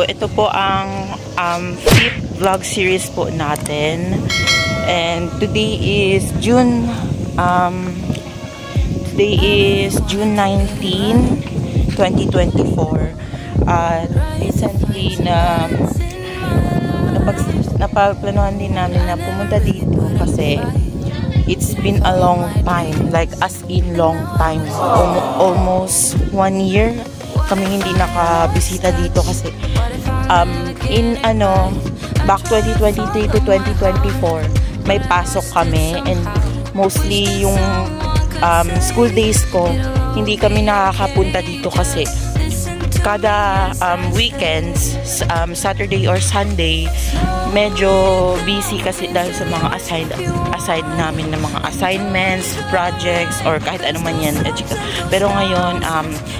ito po ang 5th vlog series po natin. And today is June 19, 2024. Recently napagplanuhan din namin na pumunta dito kasi it's been a long time, like as in long time, almost 1 year kami hindi nakabisita dito kasi back 2023 to 2024 may pasok kami, and mostly yung school days ko hindi kami nakakapunta dito kasi kada weekends, Saturday or Sunday, medyo busy kasi dahil sa mga aside namin na mga assignments, projects, or kahit ano man yan. Pero ngayon,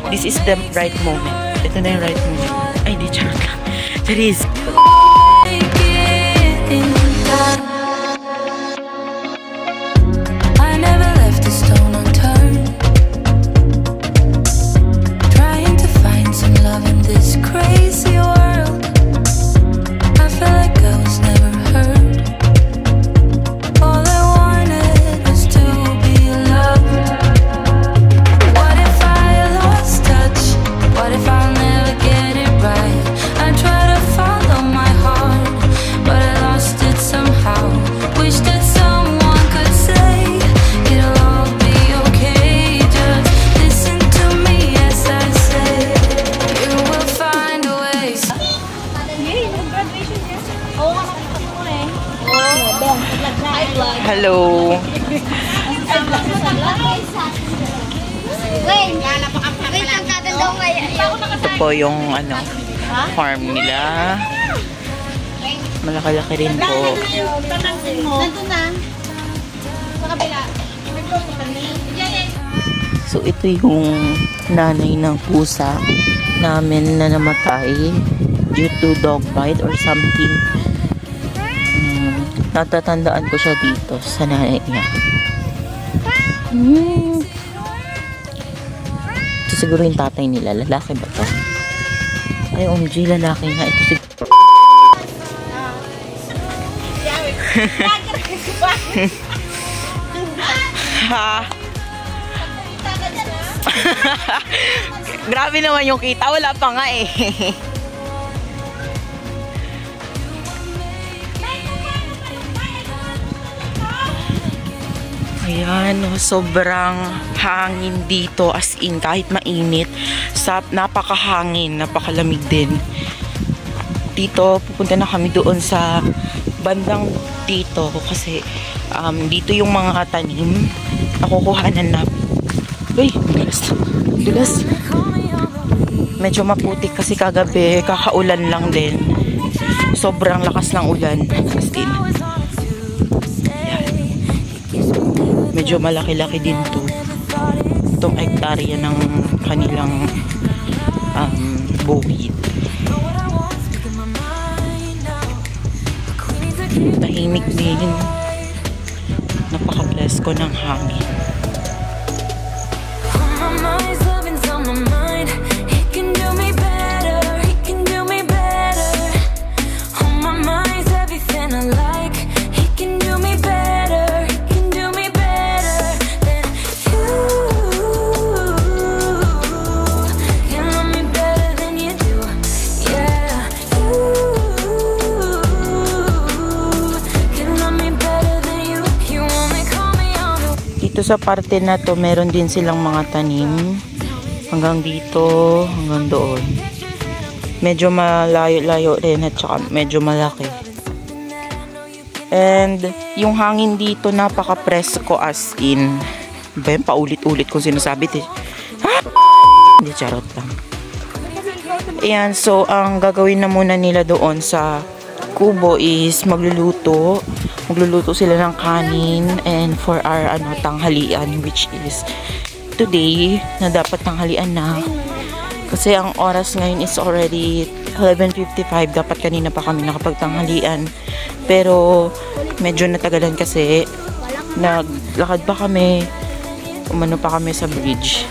this is the right moment. Ito na yung right moment. Ay, di, charot lang. Charis! Hello. Ito po yung farm nila. Malaki-laki rin po. So ito yung nanay ng pusa namin na namatay due to dog bite or something. Natatandaan ko siya dito sa nanay niya. Ito siguro yung tatay nila. Lalaki ba to? Ay, OMG, lalaki nga. Ito siguro. Ha? Grabe naman yung kita. Wala pa nga eh. Ayan, sobrang hangin dito, as in kahit mainit, napakahangin, napakalamig din. Dito, pupunta na kami doon sa bandang dito kasi dito yung mga tanim nakukuhanan na. Uy, dulas. Medyo maputik kasi kagabi, kakaulan lang din. Sobrang lakas ng ulan, as in. Medyo malaki-laki din to. Itong hektarya ng kanilang bukid. Tahimik din. Napaka-bless ko ng hangin. Dito sa parte na to, meron din silang mga tanim. Hanggang dito, hanggang doon. Medyo malayo-layo rin at saka medyo malaki. And yung hangin dito, napaka-presko as in. Ben, paulit-ulit kung sinasabi. Hindi, charot lang. Ayan, so ang gagawin na muna nila doon sa kubo is magluluto sila ng kanin and for our tanghalian, which is today na dapat tanghalian na kasi ang oras ngayon is already 11:55. Dapat kanina pa kami nakapagtanghalian pero medyo natagalan kasi naglakad pa kami, umano pa kami sa bridge.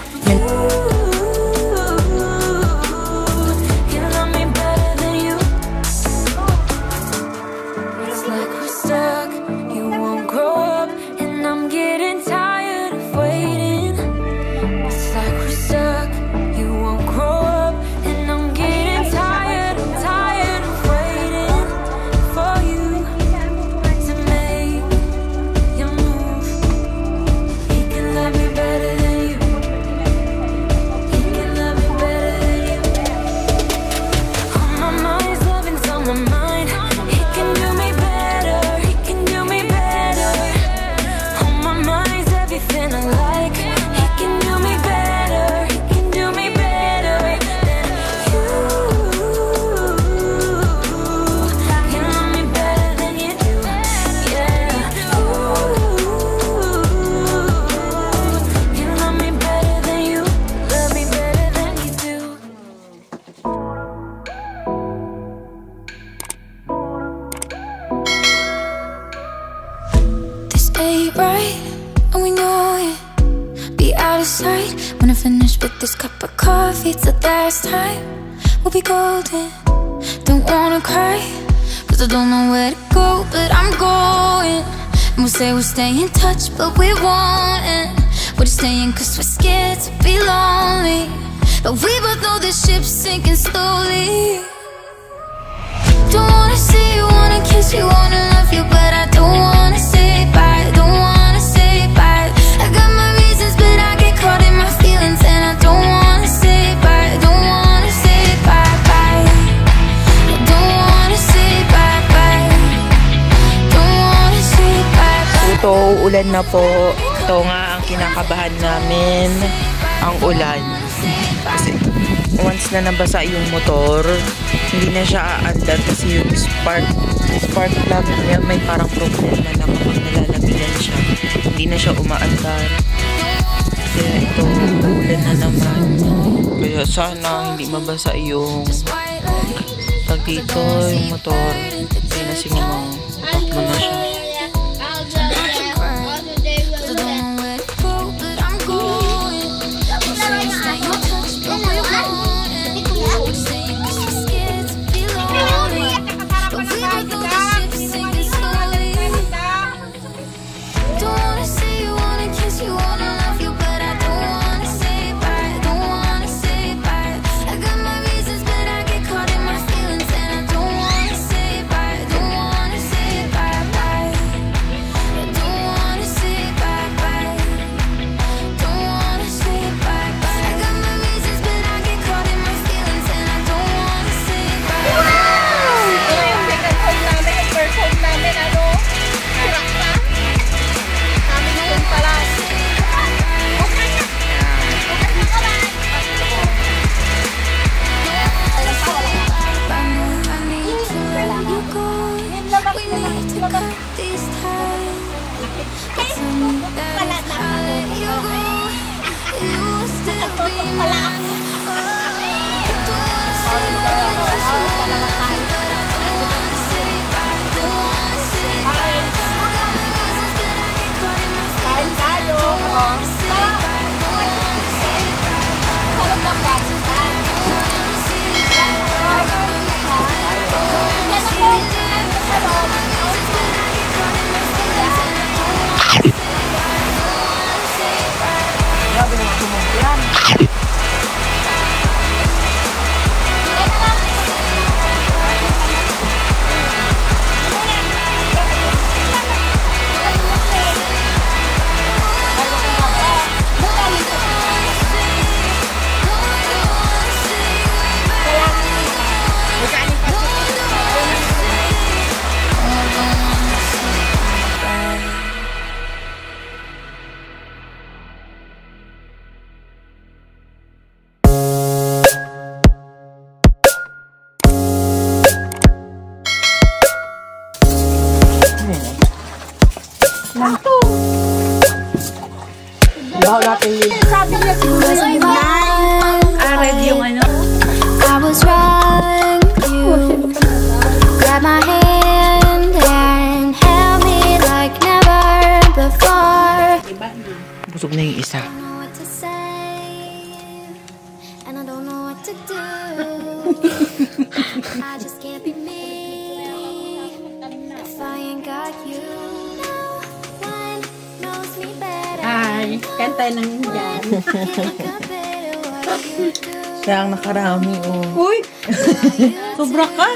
coffee till there's time. We'll be golden. Don't wanna cry, cause I don't know where to go, but I'm going. And we'll say we'll stay in touch, but we won't. We're just staying cause we're scared to be lonely. But we both know the ship's sinking slowly. Don't wanna see you, wanna kiss you, wanna love you, but I don't wanna say bye, don't wanna say bye. I got my reasons, but I get caught in my feelings, and I don't wanna say bye, don't wanna say bye bye. I don't wanna say bye bye, don't wanna say bye bye. Ito, ulan na po. Ito nga ang kinakabahan namin, ang ulan. Kasi once na nabasa yung motor, hindi na siya aandar kasi yung spark plug niya may parang problema na kapag nalalagigan siya, hindi na siya umaandar. Kaya ito, ulan na naman. Kaya sana hindi mabasa yung tag dito, yung motor. Kaya na si mamang takbo na siya. Sabi niya siguro red yung ano. I was wrong, you grab my hand and held me like never before. Busog na yung isa. I don't know what to say and I don't know what to do. I just can't be me if I ain't got you. No one knows me better. Ay, kanta ng dyan. Siya ang nakarami, oh. Uy! Sobra ka?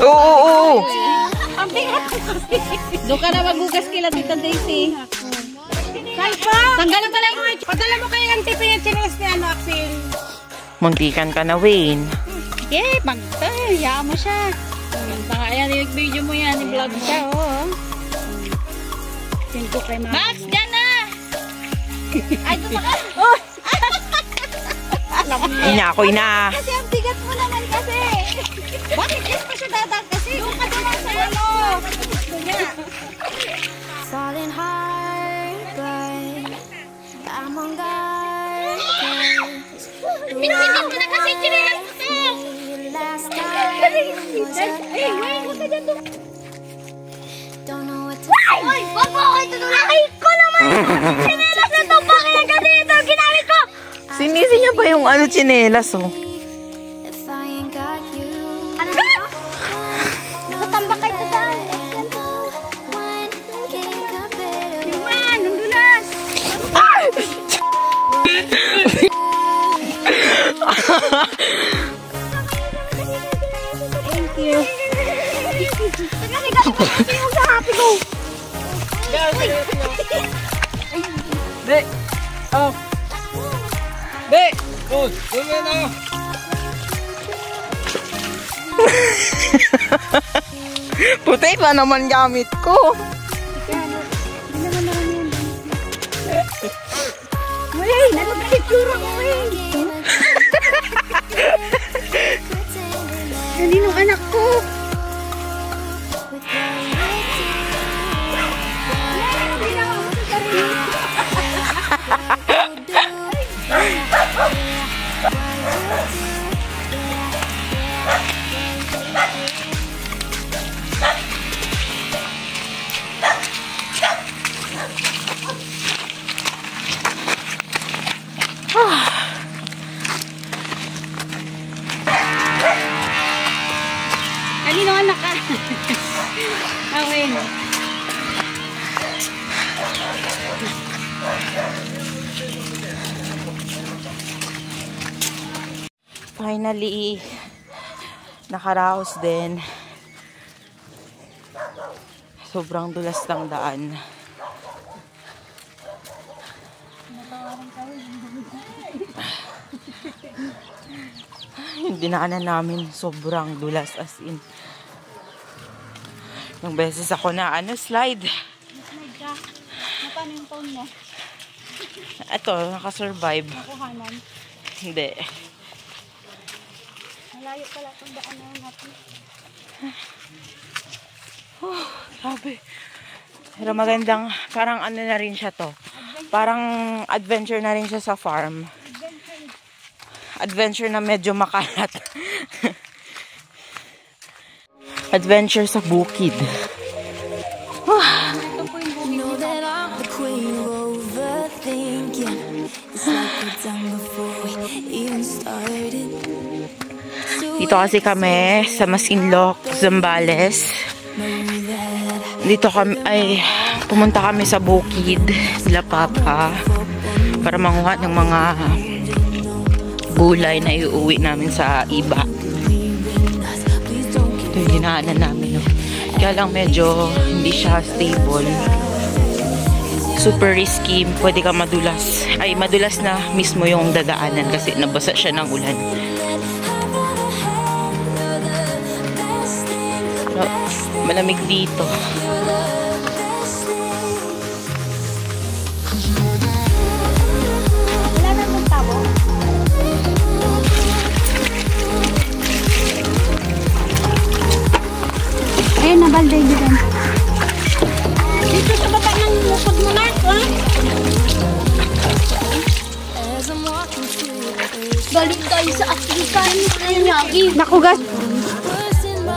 Oo! Ang bigat ko kasi. Doon ka na magugas kila Tita Daisy. Kalpa! Tanggalan pala mo. Padala mo kayo ang tipi yung chinelas ni ano, Axel. Muntikan ka na, Wayne. Okay, hayaan mo siya. Baka ayan, yung video mo yan, i-vlog siya, oh. Sinto kay Mama. Max, dyan na! Ay, tumakas! Oh! Inakoy na. Kasi ang bigat mo naman kasi. Bakit yes pa siya dadag kasi? Doon ka naman sa ano. Falling hard, but Pinipindot ko na kasi chinelas ko. Ay! Wag mo ako itutulak! Ay ko naman! Chinelas na ito! Bakit kasi ito ginamit ko? Sinisi niya ba yung ano chinelas, oh? Ano ba? Natambak kayo sa daan. Yuman! Nundulas! Ay! Thank you. Kasi gano'n yung sa happy go. Be! Oh! Be! Oh, gawin na! Puti pa naman gamit ko. Uy! Nalagpicture ko eh! Kaninong anak ko? Kanino anak ka? Okay. Finally, nakaraos din. Sobrang dulas ng daan. Yung dinaanan namin, sobrang dulas as in. Yung beses ako na slide. Slide ka. Paano yung phone mo? Ito, nakasurvive. Nakuhanan. Hindi. Malayo pala itong daan na natin. Oh, grabe. Pero magandang, parang ano na rin siya to. Parang adventure na rin siya sa farm. Adventure na medyo makalat. Adventure sa bukid. Dito kasi kami sa Masinloc, Zambales. Dito kami pumunta kami sa bukid nila Papa para manguha ng mga gulay na iuwi namin sa iba. Ito yung dinaanan namin, no? Kaya lang medyo hindi siya stable. Super risky. Pwede ka madulas. Ay, madulas na mismo yung dadaanan kasi nabasa siya ng ulan. No, malamig dito. Wala na mong tabo? Ayun, nabalday din. Dito sa baba ng musod mo na, ha? Balik tayo sa African. Ayun, Yagi. Naku, gas.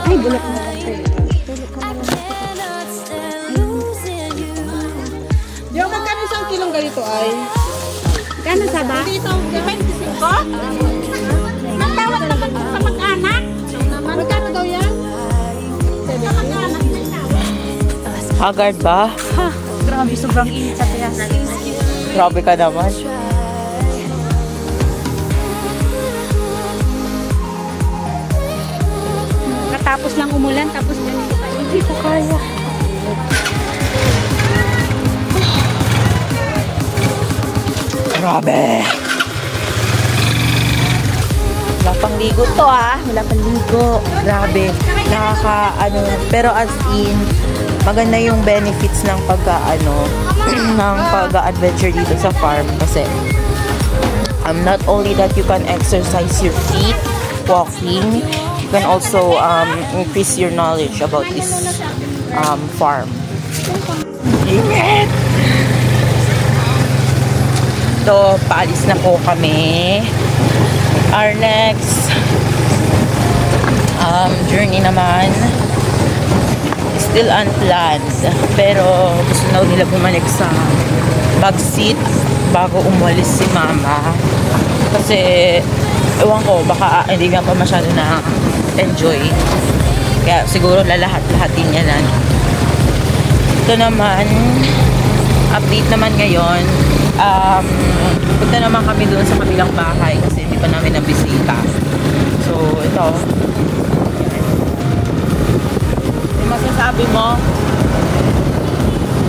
Ay, bulak na. Yung magkano isang kilong ganito ay? Kano sa ba? Dito, 25? Magtawag naman sa mag-anak. Magkano daw yan? Sa mag-anak. Haggard ba? Ha, grabe, sobrang init sa tiyan. Grabe ka naman. Katapos lang umulan, tapos ganito pa. Hindi ko kaya. Grabe. Wala pang ligo to, ha? Wala pang ligo. Grabe. Pero as in, maganda yung benefits ng ng pag-adventure dito sa farm kasi not only that you can exercise your feet walking, you can also increase your knowledge about this farm. Ingat! dito, paalis na po kami. Our next journey naman still unplanned, pero gusto na nila bumalik sa backseat bago umalis si mama kasi ewan ko, baka hindi nga pa masyado na enjoy, kaya siguro lalahat-lahatin niya na. Ito naman, update naman ngayon, punta naman kami doon sa kabilang bahay kasi hindi pa namin nabisita. So ito, yung masasabi mo?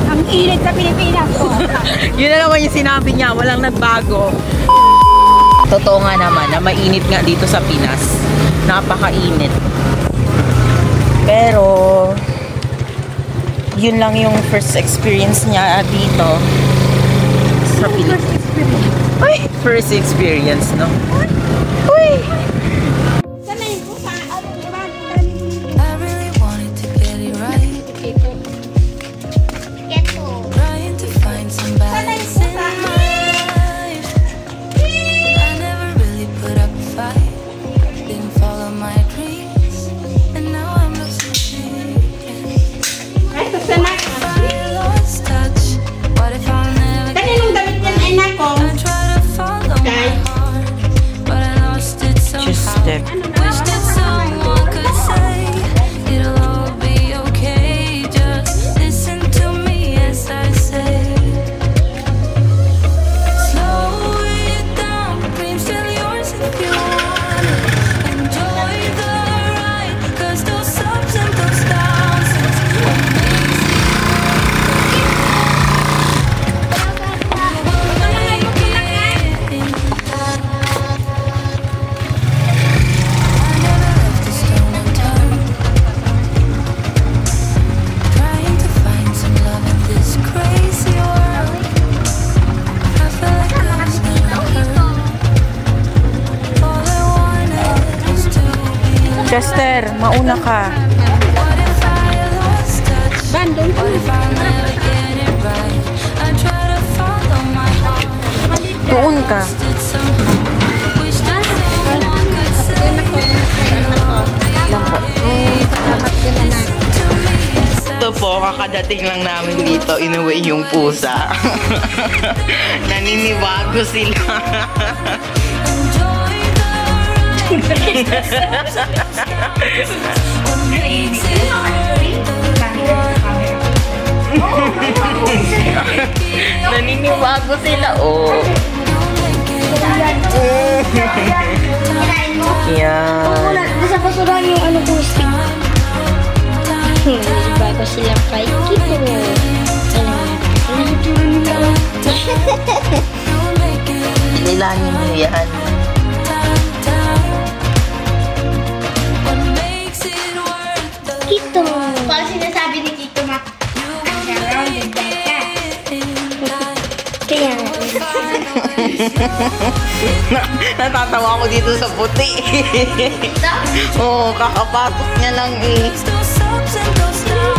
Ang init sa Pilipinas ko. Yun na naman yung sinabi niya, walang nagbago. Totoo nga naman na mainit nga dito sa Pinas. Napakainit. Pero yun lang yung first experience niya dito sa Pinas. First experience, no? Uy! I really wanted to get it right. Trying to find some balance in my life. I never really put up a fight. Didn't follow my dreams. And now I'm losing interest. I lost touch. What if I'll never get it right? I try to follow my heart, but I lost it Just somehow. step. Wish that someone could say it'll all be okay. Just listen to me as I say. Slow it down, dreams still yours if you want it. Enjoy the ride, 'cause those ups and those downs is what makes it Chester, mauna ka. Doon ka. Ito po, kakadating lang namin dito, inuwi yung pusa. Naninibago sila. Naninibago sila, oh. Yan. Nasa pasuran yung ano kong stick. Bago sila kay Kito. Ililangin mo yan. Kito. Paano sinasabi ni Kito na rounded like that? Kaya Natatawa ako dito sa puti. Oo, kakapasok niya lang eh. Those ups and those downs.